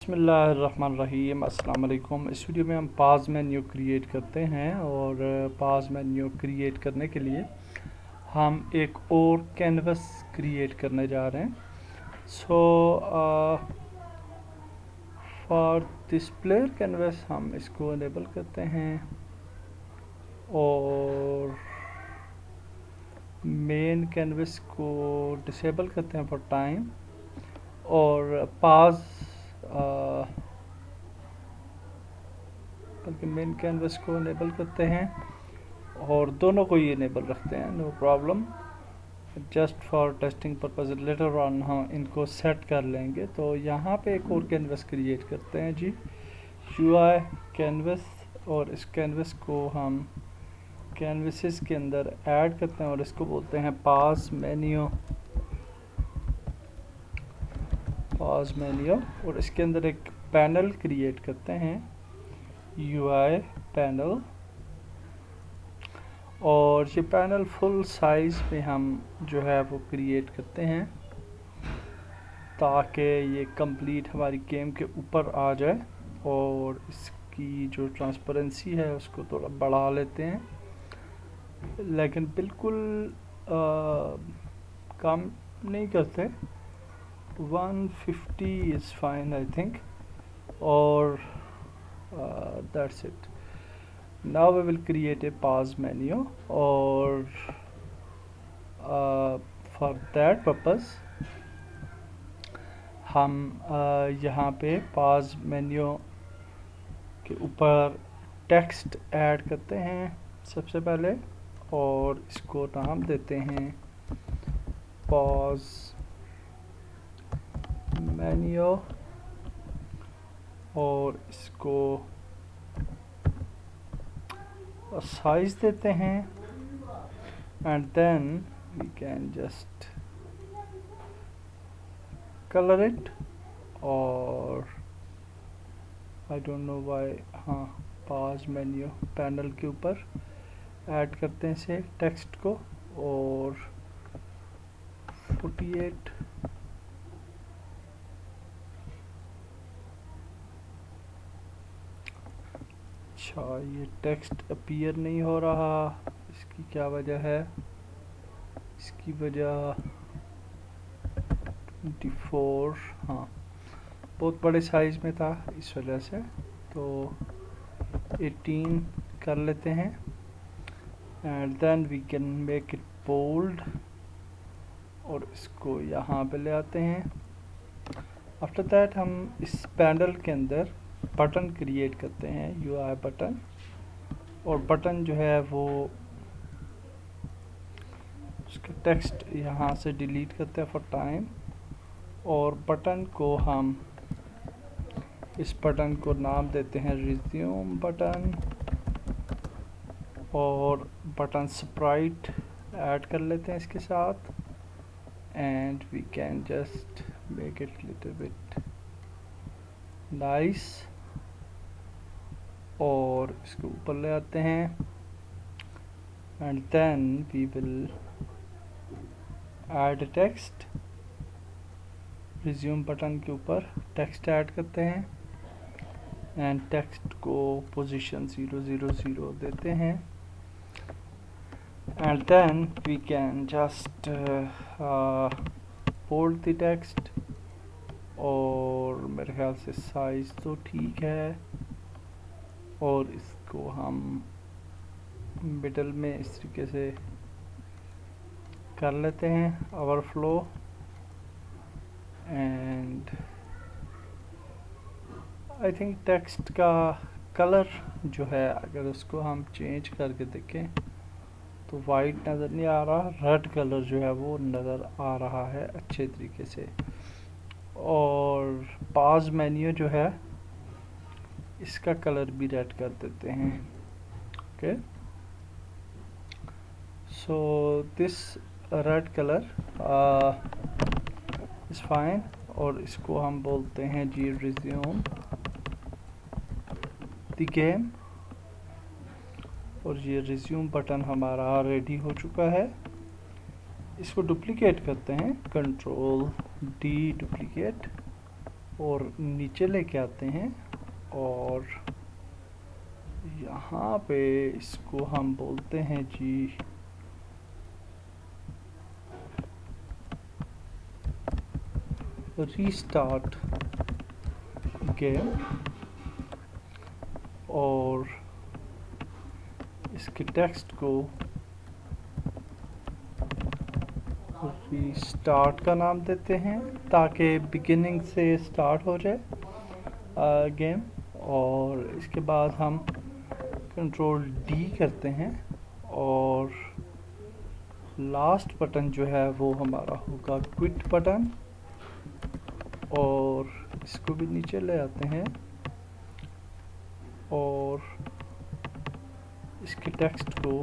बिस्मिल्लाहिर्रहमानिर्रहीम। अस्सलाम वालेकुम। इस वीडियो में हम पाज मेन्यू क्रिएट करते हैं और पाज मेन्यू क्रिएट करने के लिए हम एक और कैनवस क्रिएट करने जा रहे हैं। So for this player canvas हम इसको इनेबल करते हैं और मेन कैनवस को डिसेबल करते हैं फॉर टाइम और पाज बल्कि मेन कैनवस को इनेबल करते हैं और दोनों को ही इनेबल रखते हैं, no problem. Just for testing purpose later on हम इनको सेट कर लेंगे। तो यहाँ पे एक और कैनवस क्रिएट करते हैं जी, UI कैनवस, और इस कैनवस को हम कैनवसेस के अंदर ऐड करते हैं और इसको बोलते हैं पाज मेन्यू। और इसके अंदर एक पैनल क्रिएट करते हैं, UI पैनल, और ये पैनल फुल साइज में हम जो है वो क्रिएट करते हैं ताकि ये कंप्लीट हमारी गेम के ऊपर आ जाए। और इसकी जो ट्रांसपेरेंसी है उसको थोड़ा बढ़ा लेते हैं, लेकिन बिल्कुल कम नहीं करते। 150 इज़ फाइन आई थिंक, और that's it. Now we will create a pause menu, or for that purpose हम यहाँ पे pause menu के ऊपर टेक्स्ट ऐड करते हैं सबसे पहले, और इसको नाम देते हैं pause menu, और इसको साइज देते हैं, and then we can just colour it, और आई डोंट नो व्हाई, हाँ, पाज मेन्यू पैनल के ऊपर ऐड करते हैं इसे टेक्स्ट को, और 48 अच्छा, ये टेक्स्ट अपीयर नहीं हो रहा, इसकी क्या वजह है? इसकी वजह 24, हाँ, बहुत बड़े साइज में था इस वजह से। तो 18 कर लेते हैं, and then we can make it bold, और इसको यहाँ पे ले आते हैं। आफ्टर दैट हम इस पैनल के अंदर बटन क्रिएट करते हैं, UI बटन, और बटन जो है वो उसका टेक्स्ट यहाँ से डिलीट करते हैं फॉर टाइम, और बटन को हम इस बटन को नाम देते हैं रिज्यूम बटन, और बटन स्प्राइट ऐड कर लेते हैं इसके साथ, and we can just make it little bit nice, और इसको ऊपर ले आते हैं, and then we will add text. Resume button के ऊपर टेक्स्ट ऐड करते हैं, एंड टेक्स्ट को पोजीशन 000 देते हैं, and then we can just bold the text, और मेरे ख्याल से साइज तो ठीक है, और इसको हम मिडल में इस तरीके से कर लेते हैं overflow, and I think text का कलर जो है अगर उसको हम चेंज करके देखें तो वाइट नज़र नहीं आ रहा, रेड कलर जो है वो नज़र आ रहा है अच्छे तरीके से। और पाज मेन्यू जो है इसका कलर भी रेड कर देते हैं। Okay, so this red colour is fine, और इसको हम बोलते हैं जी रिज्यूम द गेम, और ये रिज्यूम बटन हमारा रेडी हो चुका है। इसको डुप्लीकेट करते हैं, Ctrl D डुप्लीकेट, और नीचे लेके आते हैं और यहाँ पे इसको हम बोलते हैं जी रीस्टार्ट गेम, और इसके टेक्स्ट को रीस्टार्ट का नाम देते हैं ताकि बिगिनिंग से स्टार्ट हो जाए गेम। और इसके बाद हम कंट्रोल डी करते हैं और लास्ट बटन जो है वो हमारा होगा क्विट बटन, और इसको भी नीचे ले आते हैं और इसके टेक्स्ट को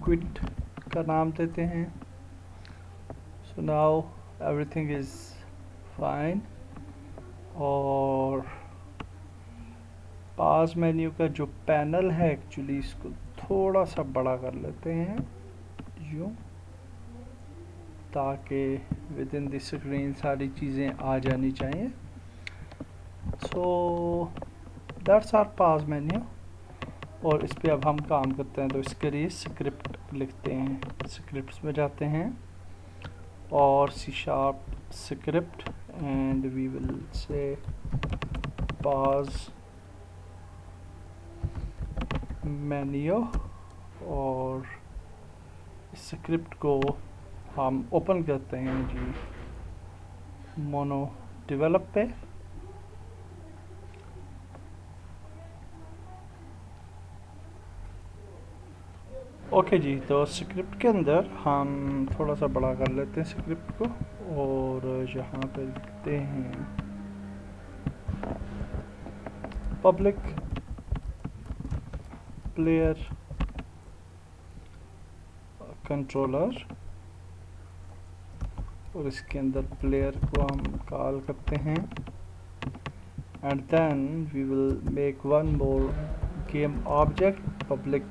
क्विट का नाम देते हैं। So now everything is fine. और पास मेन्यू का जो पैनल है एक्चुअली इसको थोड़ा सा बड़ा कर लेते हैं यूँ, ताकि विद इन द स्क्रीन सारी चीज़ें आ जानी चाहिए। So that's our pause menu. और इस पे अब हम काम करते हैं, तो इसके लिए स्क्रिप्ट लिखते हैं। स्क्रिप्ट्स में जाते हैं और C# script and we will say pause menu, और स्क्रिप्ट को हम ओपन करते हैं जी मोनो डेवलप पे। ओके जी, तो स्क्रिप्ट के अंदर हम थोड़ा सा बड़ा कर लेते हैं स्क्रिप्ट को, और यहाँ पे लिखते हैं पब्लिक प्लेयर कंट्रोलर, और इसके अंदर प्लेयर को हम कॉल करते हैं। And then we will make one more game object, public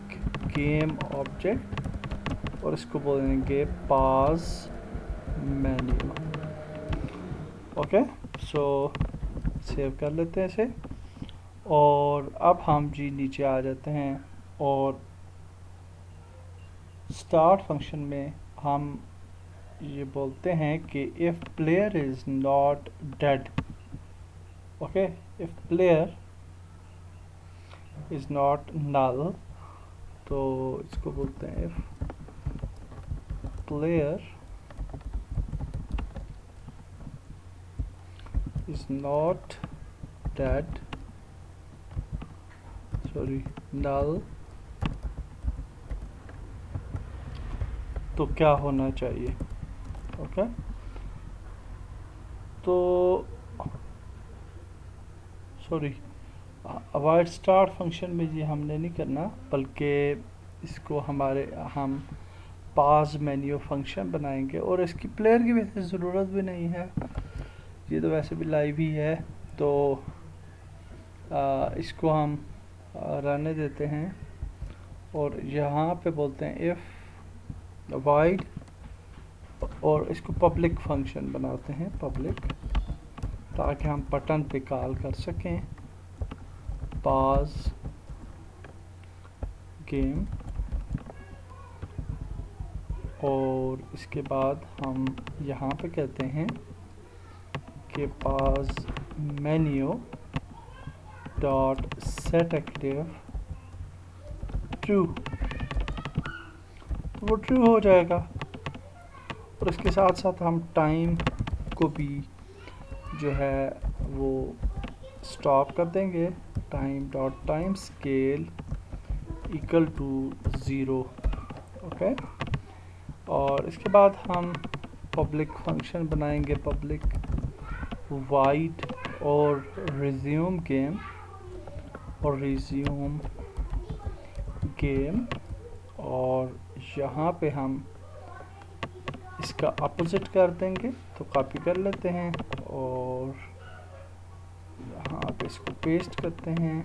game object, और इसको बोलेंगे pause menu. Okay, so save कर लेते हैं इसे। और अब हम जी नीचे आ जाते हैं और स्टार्ट फंक्शन में हम ये बोलते हैं कि if player is not dead, okay, if player is not null, तो इसको बोलते हैं if player is not dead, sorry null, तो क्या होना चाहिए। ओके, तो सॉरी अवॉइड स्टार्ट फंक्शन में ये हमने नहीं करना, बल्कि इसको हम पास मेन्यू फंक्शन बनाएंगे। और इसकी प्लेयर की वैसे ज़रूरत भी नहीं है, ये तो वैसे भी लाइव ही है, तो इसको हम रहने देते हैं। और यहाँ पे बोलते हैं इफ़ अवॉइड, और इसको पब्लिक फंक्शन बनाते हैं, पब्लिक, ताकि हम बटन पे कॉल कर सकें पास गेम। और इसके बाद हम यहाँ पे कहते हैं कि pause menu dot set active true, तो वो ट्रू हो जाएगा। और इसके साथ साथ हम टाइम को भी जो है वो स्टॉप कर देंगे, time dot time scale equal to 0। Okay, और इसके बाद हम पब्लिक फंक्शन बनाएंगे, पब्लिक वाइड और रिज्यूम गेम, और रिज्यूम गेम, और यहाँ पे हम इसका अपोजिट कर देंगे, तो कॉपी कर लेते हैं और यहाँ पे इसको पेस्ट करते हैं,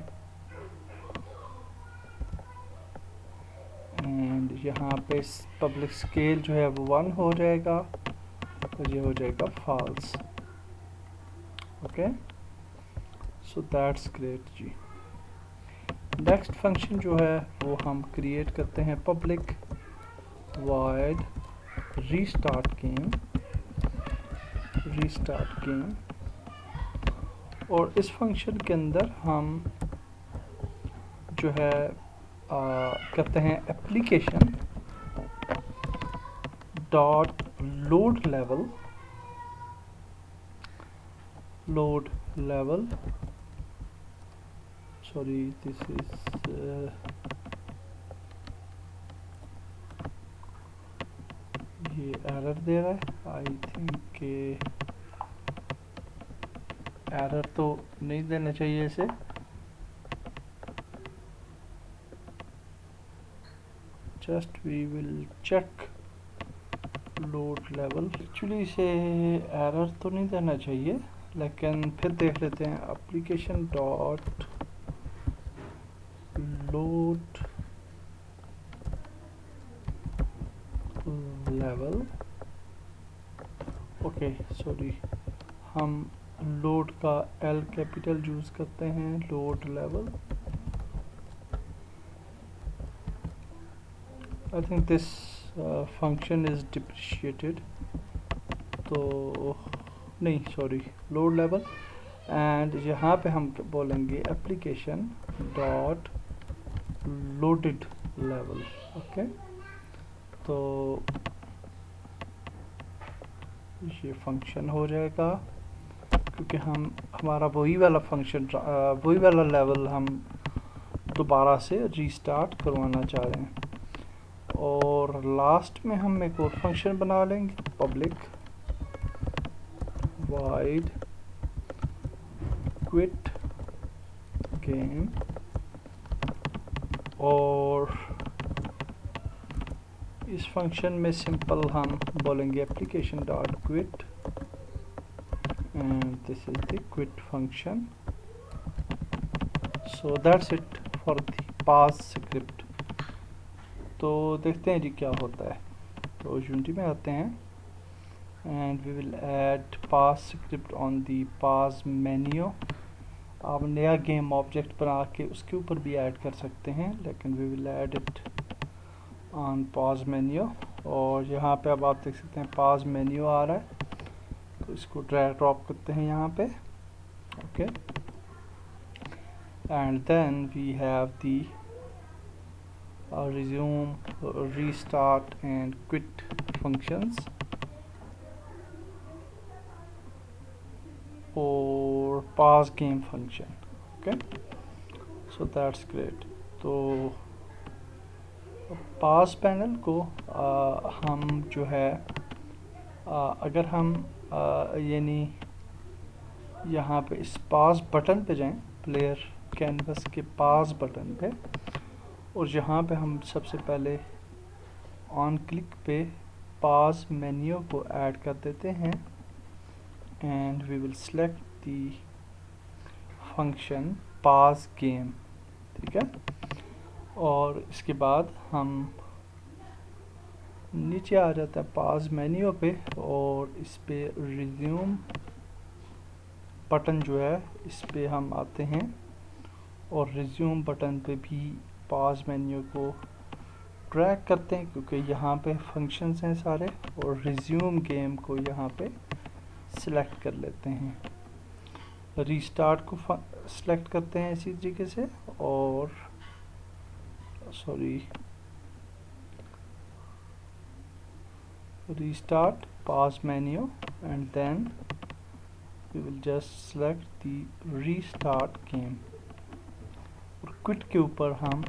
एंड यहाँ पे पब्लिक स्केल जो है वो 1 हो जाएगा, तो ये हो जाएगा false. Okay, so that's great जी। नेक्स्ट फंक्शन जो है वो हम क्रिएट करते हैं पब्लिक void रीस्टार्ट गेम, और इस फंक्शन के अंदर हम जो है करते हैं application dot load level, sorry this is ये एरर दे रहा है। आई थिंक एरर तो नहीं देना चाहिए इसे। Just we will check load level. Actually इसे एरर तो नहीं देना चाहिए, लेकिन फिर देख लेते हैं। Application dot load level, okay sorry, हम लोड का एल कैपिटल यूज करते हैं, load level. I think this function is deprecated, तो नहीं सॉरी, लोड लेवल। एंड यहाँ पे हम बोलेंगे application dot loaded level. Okay, तो ये फंक्शन हो जाएगा, क्योंकि हमारा वही वाला फंक्शन, वही वाला लेवल हम दोबारा से रीस्टार्ट करवाना चाह रहे हैं। और लास्ट में हम एक और फंक्शन बना लेंगे, पब्लिक void quit game, और इस फंक्शन में सिंपल हम बोलेंगे application dot quit, and this is the quit function. So that's it for the pass script. तो देखते हैं जी क्या होता है। तो यूनिटी में आते हैं and we will add pause script on the pause menu. आप नया गेम ऑब्जेक्ट बना के उसके ऊपर भी ऐड कर सकते हैं, लेकिन we will add it on pause menu. और यहाँ पे अब आप देख सकते हैं पास मेन्यू आ रहा है, तो इसको ड्रैग ड्रॉप करते हैं यहाँ पे। Okay, and then we have the resume, restart and quit functions, or pause game function. Okay, so that's great. तो पास पैनल को हम जो है अगर हम यानी यहाँ पे इस पास बटन पे जाएं, प्लेयर कैनवस के पास बटन पे, और यहाँ पे हम सबसे पहले ऑन क्लिक पे पास मेन्यू को ऐड कर देते हैं, and we will select the function pause game. ठीक है, और इसके बाद हम नीचे आ जाता है पास मेन्यू पे, और इस पे रिज्यूम बटन जो है इस पे हम आते हैं, और रिज्यूम बटन पे भी पास मेन्यू को ड्रैग करते हैं, क्योंकि यहाँ पे फंक्शंस हैं सारे, और रिज्यूम गेम को यहाँ पे सिलेक्ट कर लेते हैं। रीस्टार्ट को सिलेक्ट करते हैं इसी तरीके से, और sorry restart pause menu, and then we will just select the restart game, और क्विट के ऊपर हम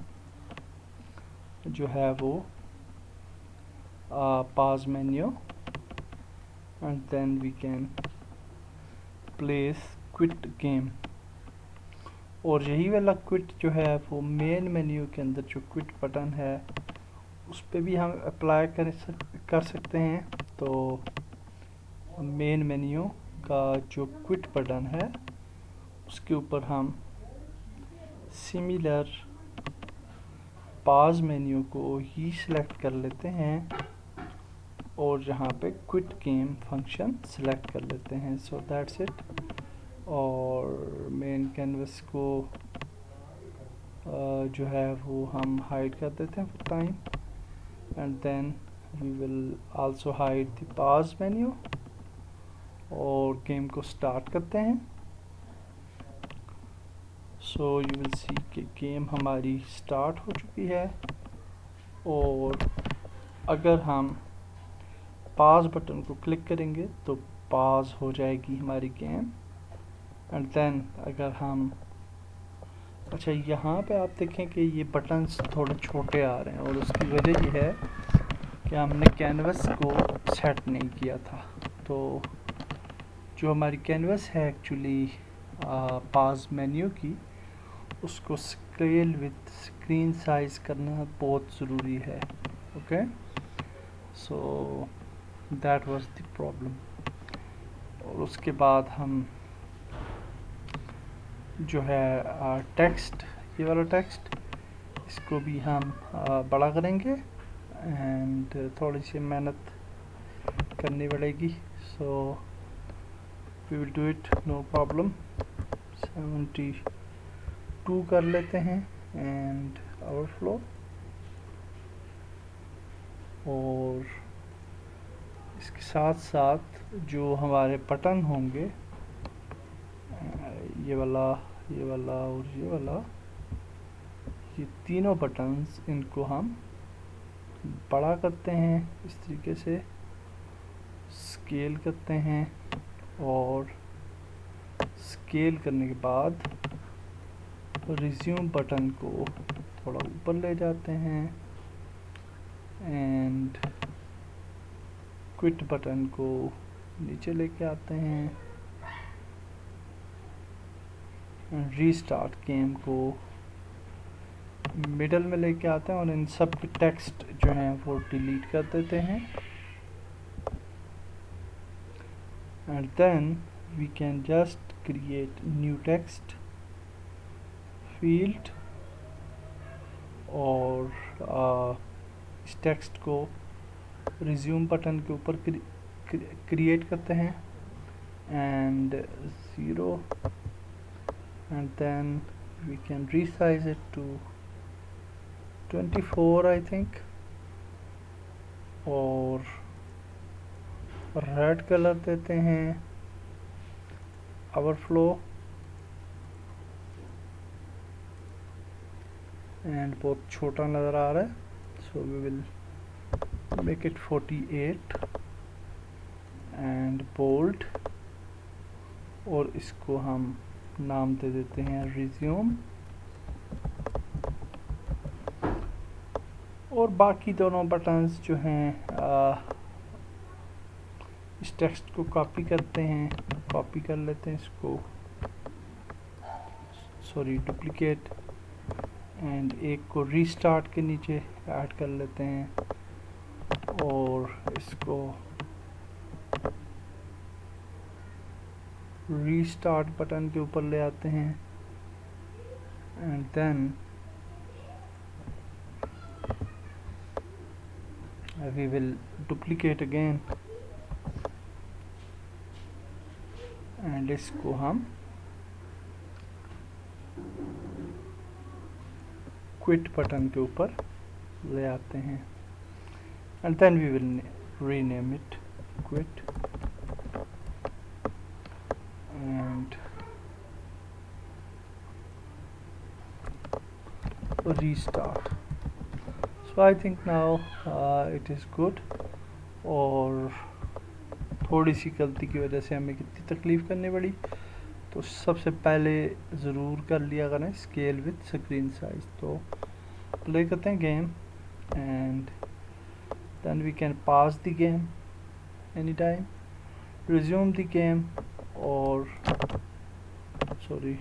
जो है वो pause menu, and then we can place quit game. और यही वाला क्विट जो है वो मेन मेन्यू के अंदर जो क्विट बटन है उस पर भी हम अप्लाई कर सकते हैं। तो मेन मेन्यू का जो क्विट बटन है उसके ऊपर हम सिमिलर पास मेन्यू को ही सिलेक्ट कर लेते हैं, और यहाँ पे क्विट गेम फंक्शन सिलेक्ट कर लेते हैं। सो दैट्स इट, और मेन कैनवस को जो है वो हम हाइड कर देते हैं for time, and then we will also hide the pause menu और गेम को स्टार्ट करते हैं। सो यू विल सी कि गेम हमारी स्टार्ट हो चुकी है, और अगर हम पॉज बटन को क्लिक करेंगे तो पॉज हो जाएगी हमारी गेम। एंड देन अगर हम अच्छा यहाँ पे आप देखें कि ये बटन्स थोड़े छोटे आ रहे हैं, और उसकी वजह ये है कि हमने कैनवस को सेट नहीं किया था। तो जो हमारी कैनवस है एक्चुअली पॉज मेन्यू की, उसको स्केल विद स्क्रीन साइज करना बहुत ज़रूरी है। Okay, so that was the problem. और उसके बाद हम जो है टेक्स्ट, ये वाला टेक्स्ट, इसको भी हम बड़ा करेंगे एंड थोड़ी सी मेहनत करनी पड़ेगी। So we will do it, no problem. 72 कर लेते हैं एंड ओवरफ्लो, और इसके साथ साथ जो हमारे बटन होंगे, ये वाला, ये वाला और ये वाला, ये तीनों बटन्स, इनको हम बड़ा करते हैं इस तरीके से, स्केल करते हैं, और स्केल करने के बाद रिज्यूम बटन को थोड़ा ऊपर ले जाते हैं एंड क्विट बटन को नीचे लेके आते हैं, रीस्टार्ट गेम को मिडल में लेके आते हैं, और इन सब के टेक्स्ट जो हैं वो डिलीट कर देते हैं। And then we can just create new text field, और इस टेक्स्ट को रिज्यूम बटन के ऊपर क्रिएट करते हैं and 0, and then we can resize it to 24 I think, और रेड कलर देते हैं ओवरफ्लो, एंड बहुत छोटा नज़र आ रहा है, so we will make it 48 and bold, और इसको हम नाम दे देते हैं रिज्यूम, और बाकी दोनों बटन्स जो हैं इस टेक्स्ट को कॉपी करते हैं, कॉपी कर लेते हैं इसको, सॉरी डुप्लीकेट, एंड एक को रीस्टार्ट के नीचे ऐड कर लेते हैं, और इसको रीस्टार्ट बटन के ऊपर ले आते हैं, and then we will duplicate again, and इसको हम क्विट बटन के ऊपर ले आते हैं, and then we will rename it quit and restart. So I think now it is good, और थोड़ी सी गलती की वजह से हमें कितनी तकलीफ़ करनी पड़ी, तो सबसे पहले ज़रूर कर लिया करें स्केल विद स्क्रीन साइज। तो प्ले करते हैं game, and then we can pause the game any time, resume the game, और सॉरी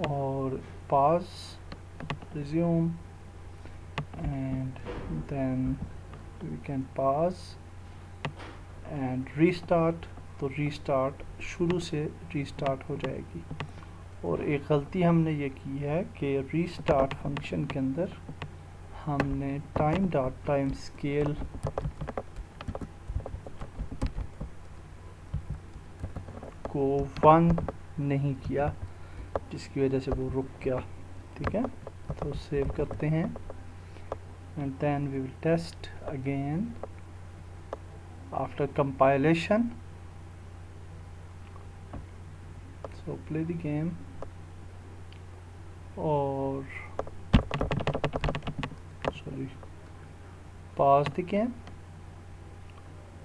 और pause, resume, and then we can pause and restart। तो रीस्टार्ट शुरू से रीस्टार्ट हो जाएगी। और एक गलती हमने ये की है कि रीस्टार्ट फंक्शन के अंदर हमने टाइम डॉट टाइम स्केल को 1 नहीं किया, जिसकी वजह से वो रुक गया। ठीक है, तो सेव करते हैं and then we will test again after compilation. So play the game और sorry, pause the game,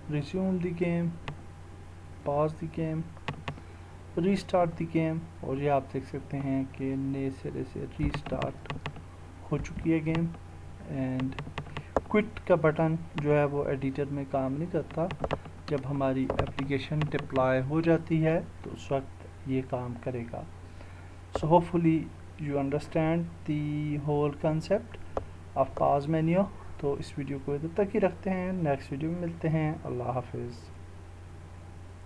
resume the game, pause the game, restart the game. और ये आप देख सकते हैं कि नए सिरे से रीस्टार्ट हो चुकी है गेम। एंड क्विट का बटन जो है वो एडिटर में काम नहीं करता, जब हमारी एप्लीकेशन डिप्लॉय हो जाती है तो उस वक्त ये काम करेगा। So hopefully you understand the whole concept of pause menu. तो इस वीडियो को इधर तक ही रखते हैं, नेक्स्ट वीडियो में मिलते हैं। अल्लाह हाफिज़।